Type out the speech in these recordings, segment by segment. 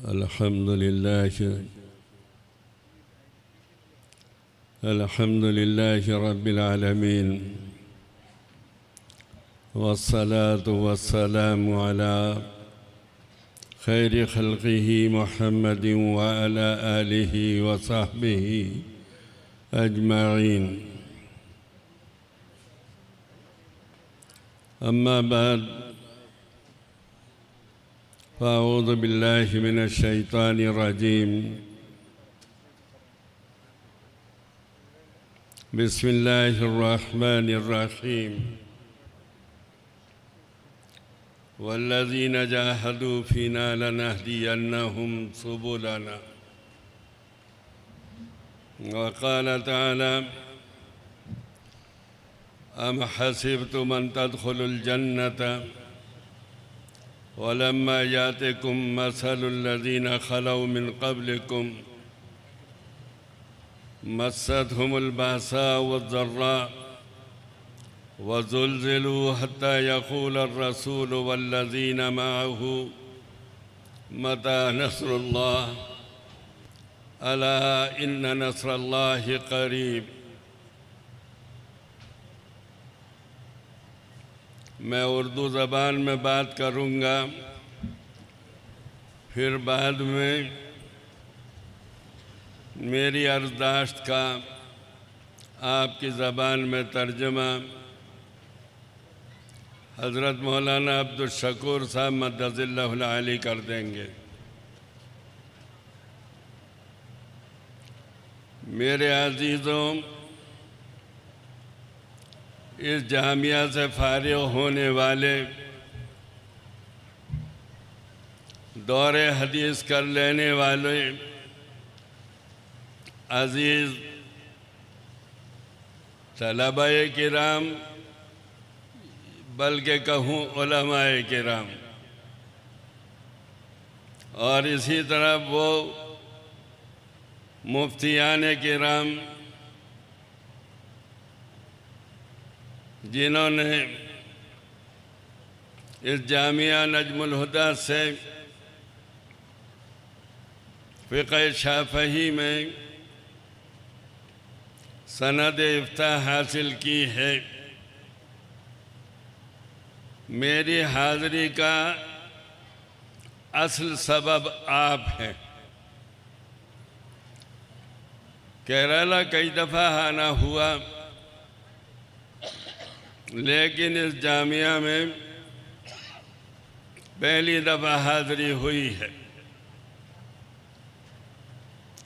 अल्हम्दुलिल्लाह रब्बिल आलमीन वस्सलातु वस्सलामु अला खैरि खल्क़िही मुहम्मदिन व अला आलिही व सहबिही अजमाइन। अम्मा बाद फ़अऊज़ु बिल्लाहि मिनश शैतानिर रजीम। बिस्मिल्लाहिर रहमानिर रहीम। वल्लज़ीना जाहदू फ़ीना लनहदियन्नहुम सुबुलना। वक़ाल तआला अम हसिबतुम अन तदखुलुल जन्नता वलम्मा यातिकुम मसलुल लज़ीना खलौ मिन क़ब्लिकुम मस्सतहुमुल बअसाउ वज़्ज़र्राउ वज़ुल्ज़िलू हत्ता यक़ूलर रसूलु वल्लज़ीना मअहु मता नस्रुल्लाह अला इन्न नस्रल्लाहि क़रीब। मैं उर्दू ज़बान में बात करूँगा, फिर बाद में मेरी अर्ज़दाश्त का आपकी ज़बान में तर्जमा हज़रत मौलाना अब्दुल शकूर साहब मद्दज़िल्लाहुल आली कर देंगे। मेरे अज़ीज़ों, इस जामिया से फ़ारिग़ होने वाले, दौरे हदीस कर लेने वाले अज़ीज़ तलबाए किराम, बल्कि कहूँ उलमाए किराम, और इसी तरह वो मुफ्तियान किराम जिन्होंने इस जामिया नजमुल हुदा से फ़िक़्ह शाफ़ई में सनद इफ्ता हासिल की है। मेरी हाज़री का असल सबब आप हैं। केरला कई दफ़ा आना हुआ, लेकिन इस जामिया में पहली दफ़ा हाज़री हुई है।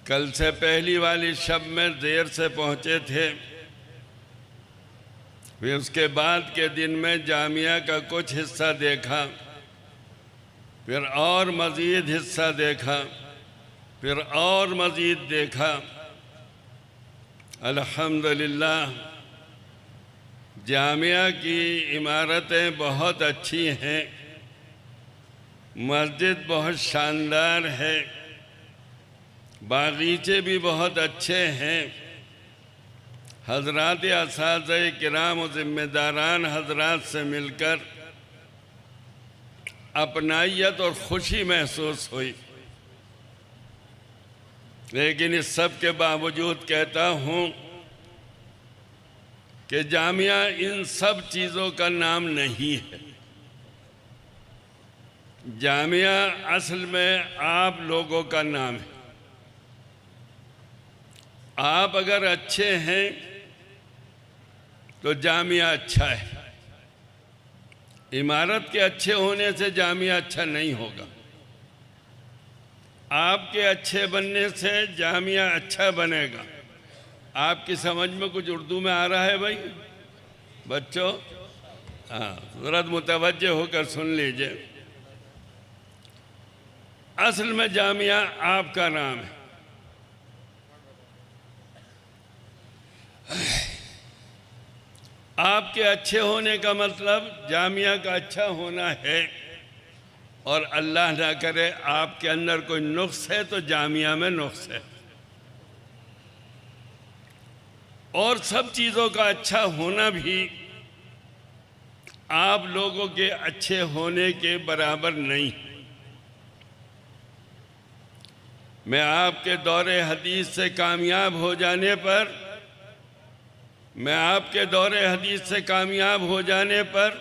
कल से पहली वाली शब में देर से पहुँचे थे, फिर उसके बाद के दिन में जामिया का कुछ हिस्सा देखा, फिर और मज़ीद हिस्सा देखा, फिर और मज़ीद देखा। अल्हम्दुलिल्लाह जामिया की इमारतें बहुत अच्छी हैं, मस्जिद बहुत शानदार है, बागीचे भी बहुत अच्छे हैं। हज़रात असातिज़े किराम और ज़िम्मेदारान हज़रात से मिलकर अपनाइयत और ख़ुशी महसूस हुई। लेकिन इस सब के बावजूद कहता हूँ कि जामिया इन सब चीज़ों का नाम नहीं है। जामिया असल में आप लोगों का नाम है। आप अगर अच्छे हैं तो जामिया अच्छा है। इमारत के अच्छे होने से जामिया अच्छा नहीं होगा। आपके अच्छे बनने से जामिया अच्छा बनेगा। आपकी समझ में कुछ उर्दू में आ रहा है भाई बच्चों? हाँ, ज़रा मुतवज्जे होकर सुन लीजिए। असल में जामिया आपका नाम है। आपके अच्छे होने का मतलब जामिया का अच्छा होना है, और अल्लाह ना करे आपके अंदर कोई नुक्स है तो जामिया में नुक्स है। और सब चीज़ों का अच्छा होना भी आप लोगों के अच्छे होने के बराबर नहीं। मैं आपके दौरे हदीस से कामयाब हो जाने पर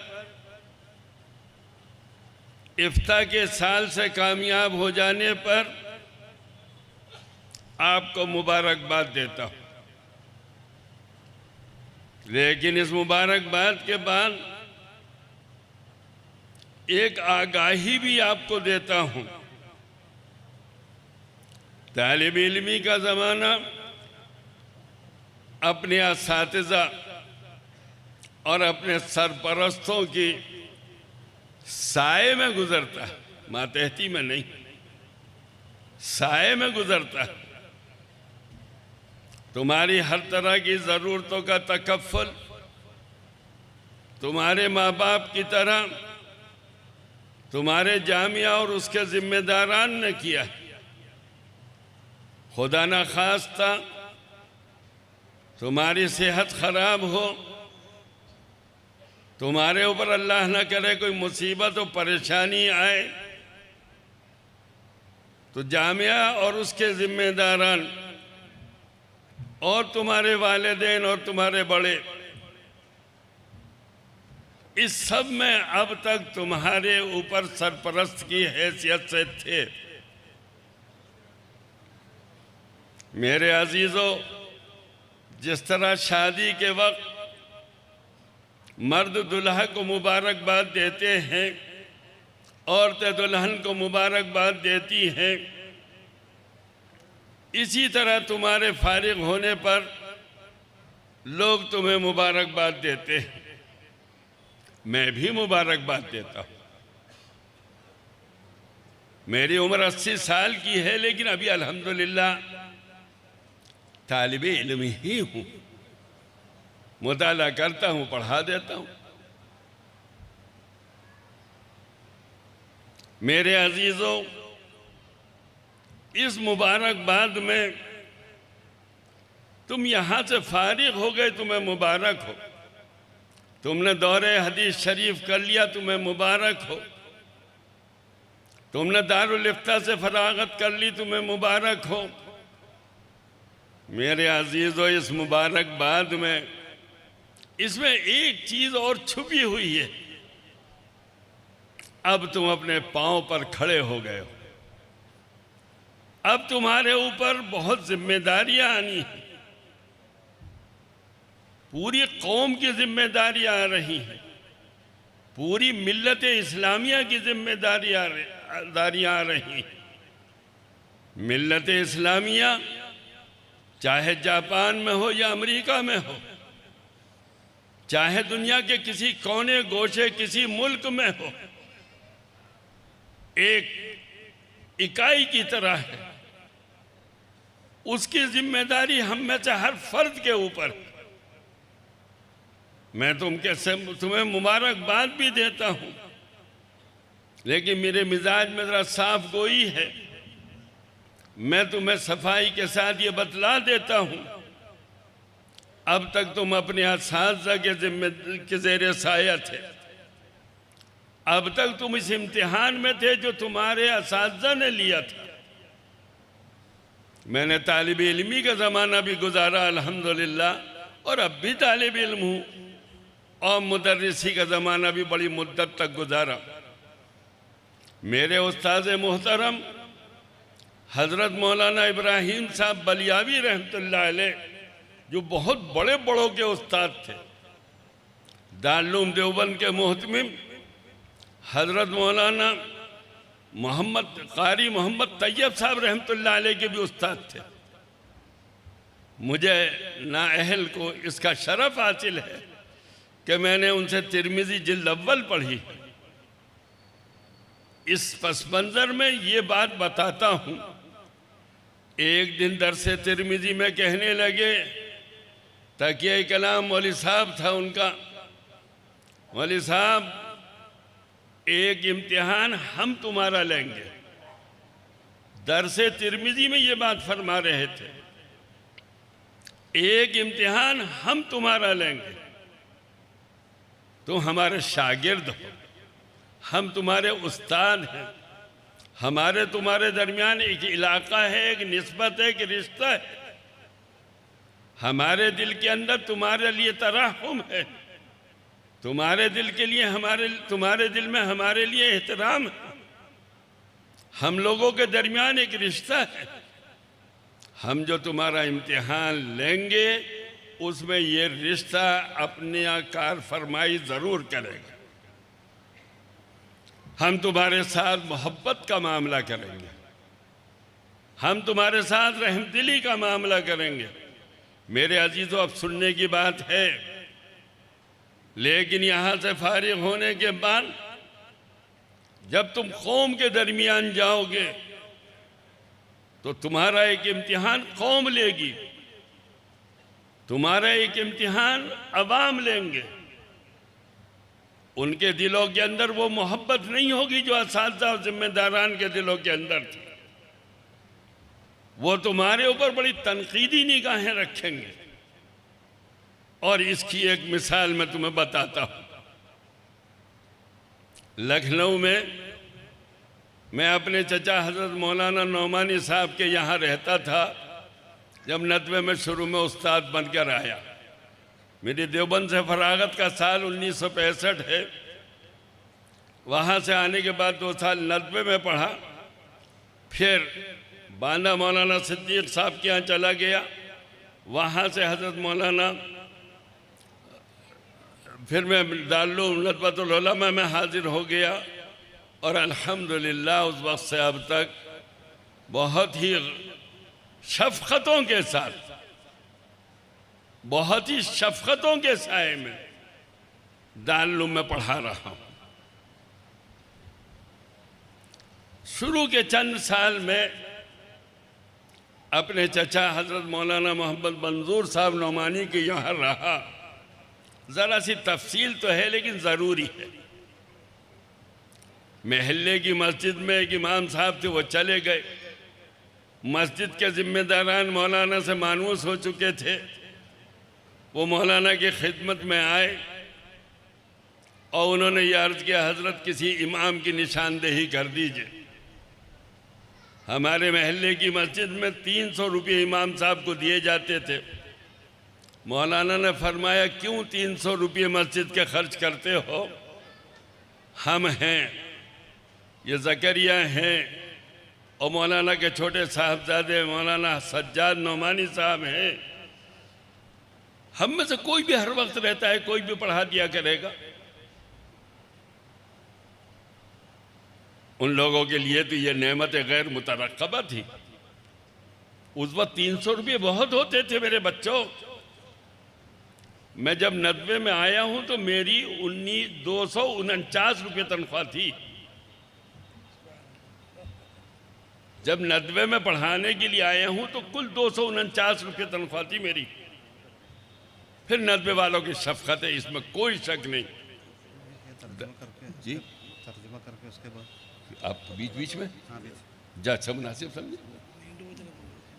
इफ्ता के साल से कामयाब हो जाने पर आपको मुबारकबाद देता हूँ। लेकिन इस मुबारकबाद के बाद एक आगाही भी आपको देता हूँ। तालिब इल्मी का ज़माना अपने असातिज़ा और अपने सरपरस्तों की साए में गुजरता है, मातहती में नहीं, साए में गुजरता है। तुम्हारी हर तरह की ज़रूरतों का तकफ़्फ़ुल तुम्हारे माँ बाप की तरह तुम्हारे जामिया और उसके ज़िम्मेदारान ने किया। खुदा न खास्ता तुम्हारी सेहत ख़राब हो, तुम्हारे ऊपर अल्लाह न करे कोई मुसीबत और परेशानी आए, तो जामिया और उसके ज़िम्मेदारान और तुम्हारे वालिदैन और तुम्हारे बड़े, इस सब में अब तक तुम्हारे ऊपर सरपरस्त की हैसियत से थे। मेरे अजीज़ों, जिस तरह शादी के वक्त मर्द दुल्हा को मुबारकबाद देते हैं, औरतें दुल्हन को मुबारकबाद देती हैं, इसी तरह तुम्हारे फारिग होने पर लोग तुम्हें मुबारकबाद देते हैं। मैं भी मुबारकबाद देता हूँ। मेरी उम्र 80 साल की है, लेकिन अभी अल्हम्दुलिल्लाह तालिबे इल्म ही हूँ। मुताला करता हूँ, पढ़ा देता हूँ। मेरे अजीज़ों, इस मुबारकबाद में तुम यहाँ से फारिग हो गए, तुम्हें मुबारक हो। तुमने दौरे हदीस शरीफ कर लिया, तुम्हें मुबारक हो। तुमने दारुल इफ्ता से फरागत कर ली, तुम्हें मुबारक हो। मेरे अजीज़ों, इस मुबारकबाद में इसमें एक चीज़ और छुपी हुई है। अब तुम अपने पांव पर खड़े हो गए हो। अब तुम्हारे ऊपर बहुत जिम्मेदारियां आनी हैं। पूरी कौम की जिम्मेदारियां आ रही हैं, पूरी मिल्लत इस्लामिया की जिम्मेदारियां आ रही हैं। मिल्लत इस्लामिया चाहे जापान में हो या अमेरिका में हो, चाहे दुनिया के किसी कोने गोशे किसी मुल्क में हो, एक इकाई की तरह है। उसकी जिम्मेदारी हम में से हर फर्द के ऊपर। मैं तुम्हें मुबारकबाद भी देता हूँ, लेकिन मेरे मिजाज में ज़रा साफ गोई है। मैं तुम्हें सफाई के साथ ये बतला देता हूँ, अब तक तुम अपने असातिज़ा के ज़ेरे साया थे। अब तक तुम इस इम्तिहान में थे जो तुम्हारे असातिज़ा ने लिया था। मैंने तालिब इल्मी का ज़माना भी गुजारा अल्हम्दुलिल्लाह, और अब भी तालिब इल्म हूँ, और मुदर्रिसी का ज़माना भी बड़ी मुद्दत तक गुजारा। मेरे उस्ताद मोहतरम हज़रत मौलाना इब्राहिम साहब बलियावी रहमतुल्लाह अलैह, जो बहुत बड़े बड़ों के उस्ताद थे, दारुल देवबंद के मोहतमिम हज़रत मौलाना कारी मोहम्मद तैयब साहब रहमतुल्लाह अलैह के भी उस्ताद थे। मुझे नाअहल को इसका शरफ़ हासिल है कि मैंने उनसे तिरमिज़ी जिल्द अव्वल पढ़ी। इस पस मंज़र में ये बात बताता हूँ। एक दिन दरसे तिरमिज़ी में कहने लगे, तकिया कलाम मौली साहब था उनका, मौली साहब एक इम्तिहान हम तुम्हारा लेंगे। दरसे तिरमिज़ी में ये बात फरमा रहे थे, एक इम्तिहान हम तुम्हारा लेंगे। तुम हमारे शागिर्द हो, हम तुम्हारे उस्ताद हैं। हमारे तुम्हारे दरमियान एक इलाका है, एक निस्बत है, एक रिश्ता है। हमारे दिल के अंदर तुम्हारे लिए तराहुम है, तुम्हारे दिल के लिए तुम्हारे दिल में हमारे लिए एहतराम है। हम लोगों के दरमियान एक रिश्ता है। हम जो तुम्हारा इम्तिहान लेंगे उसमें ये रिश्ता अपनी कार फरमाई ज़रूर करेगा। हम तुम्हारे साथ मोहब्बत का मामला करेंगे, हम तुम्हारे साथ रहमदिली का मामला करेंगे। मेरे अजीज़ों, अब सुनने की बात है, लेकिन यहाँ से फारिग होने के बाद जब तुम कौम के दरमियान जाओगे तो तुम्हारा एक इम्तिहान कौम लेगी, तुम्हारा एक इम्तिहान अवाम लेंगे। उनके दिलों के अंदर वो मोहब्बत नहीं होगी जो असातिज़ा और जिम्मेदारान के दिलों के अंदर थी। वो तुम्हारे ऊपर बड़ी तनकीदी निगाहें रखेंगे। और इसकी एक मिसाल मैं तुम्हें बताता हूँ। लखनऊ में मैं अपने चचा हज़रत मौलाना नौमानी साहब के यहाँ रहता था जब 90 में शुरू में उस्ताद बनकर आया। मेरी देवबंद से फरागत का साल 1965 है। वहाँ से आने के बाद 2 साल 90 में पढ़ा, फिर बांदा मौलाना सिद्दीक साहब के यहाँ चला गया। वहाँ से हज़रत मौलाना, फिर मैं दारुल नदवतुल उलमा में हाजिर हो गया। और अल्हम्दुलिल्लाह उस वक्त से अब तक बहुत ही शफ़क़तों के साथ, बहुत ही शफ़क़तों के साए में दारुल में पढ़ा रहा हूँ। शुरू के चंद साल में अपने चचा हज़रत मौलाना मोहम्मद मंजूर साहब नौमानी के यहाँ रहा। ज़रा सी तफसील तो है लेकिन ज़रूरी है। महल्ले की मस्जिद में एक इमाम साहब थे, वो चले गए। मस्जिद के ज़िम्मेदारान मौलाना से मानूस हो चुके थे। वो मौलाना की खिदमत में आए और उन्होंने ये अर्ज़ किया, हज़रत किसी इमाम की निशानदेही कर दीजिए। हमारे महल्ले की मस्जिद में 300 रुपये इमाम साहब को दिए जाते थे। मौलाना ने फरमाया, क्यों 300 रुपये मस्जिद के खर्च करते हो? हम हैं, ये ज़करिया हैं और मौलाना के छोटे साहबजादे मौलाना सज्जाद नौमानी साहब हैं। हम में से कोई भी हर वक्त रहता है, कोई भी पढ़ा दिया करेगा। उन लोगों के लिए तो ये नेमत गैर मुतरक़्क़बा थी। उस वक्त 300 रुपये बहुत होते थे मेरे बच्चों। मैं जब 90 में आया हूं तो मेरी 249 रुपये तनख्वाह थी। जब 90 में पढ़ाने के लिए आया हूं तो कुल 249 रुपये तनख्वाह थी मेरी। फिर 90 वालों की शफ़क़त है, इसमें कोई शक नहीं। जी तर्जुमा करके उसके बाद आप बीच बीच में जा अच्छा मुनासिब समझे,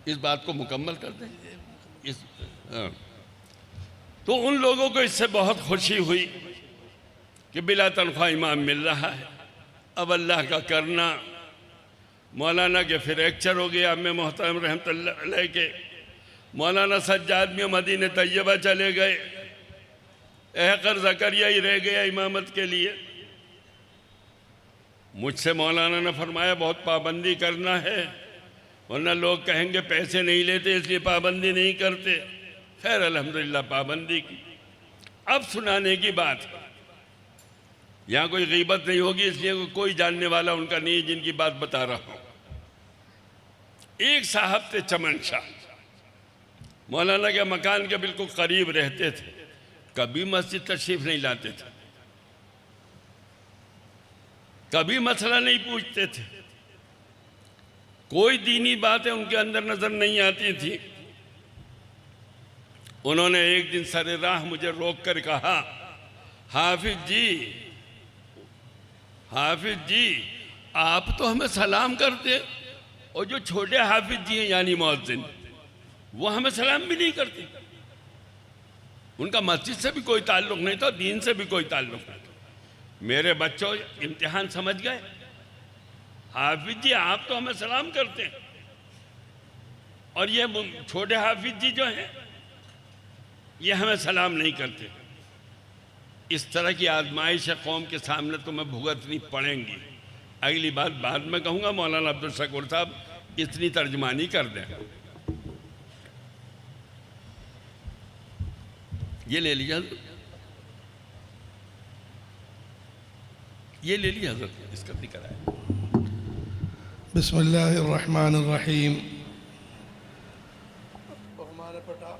इस बात को मुकम्मल कर दें। तो उन लोगों को इससे बहुत खुशी हुई कि बिला तनख्वाह इमाम मिल रहा है। अब अल्लाह का करना, मौलाना के फ्रैक्चर हो गया। अम्मे मोहतरम रहमतुल्लाह अलैह के मौलाना सज्जाद में मदीने तैयबा चले गए। अहकर ज़करिया ही रह गया इमामत के लिए। मुझसे मौलाना ने फरमाया, बहुत पाबंदी करना है वरना लोग कहेंगे पैसे नहीं लेते इसलिए पाबंदी नहीं करते। खैर अल्हम्दुलिल्लाह पाबंदी की। अब सुनाने की बात, यहाँ कोई गीबत नहीं होगी इसलिए कोई जानने वाला उनका नहीं, जिनकी बात बता रहा हूँ। एक साहब थे चमन शाह, मौलाना के मकान के बिल्कुल करीब रहते थे। कभी मस्जिद तशरीफ नहीं लाते थे, कभी मसला नहीं पूछते थे, कोई दीनी बातें उनके अंदर नजर नहीं आती थी। उन्होंने एक दिन सरे राह मुझे रोक कर कहा, हाफिज जी आप तो हमें सलाम करते और जो छोटे हाफिज जी हैं यानी मुअज्जिन, वो हमें सलाम भी नहीं करते। उनका मस्जिद से भी कोई ताल्लुक़ नहीं था, दीन से भी कोई ताल्लुक़ नहीं था। मेरे बच्चों, इम्तिहान समझ गए? हाफिज जी आप तो हमें सलाम करते हैं, और ये छोटे हाफिज जी जो हैं ये हमें सलाम नहीं करते। इस तरह की आजमाइश कौम के सामने तुम्हें भुगतनी पड़ेंगी। अगली बात बाद में कहूँगा। मौलाना अब्दुल शकूर साहब इतनी तर्जमानी कर दें। ये ले लीजिए हज़रत, ये ले लीजिए हज़रत, इसका जिक्र है। बिस्मिल्लाहिर्रहमानिर्रहीम। हमारे पटा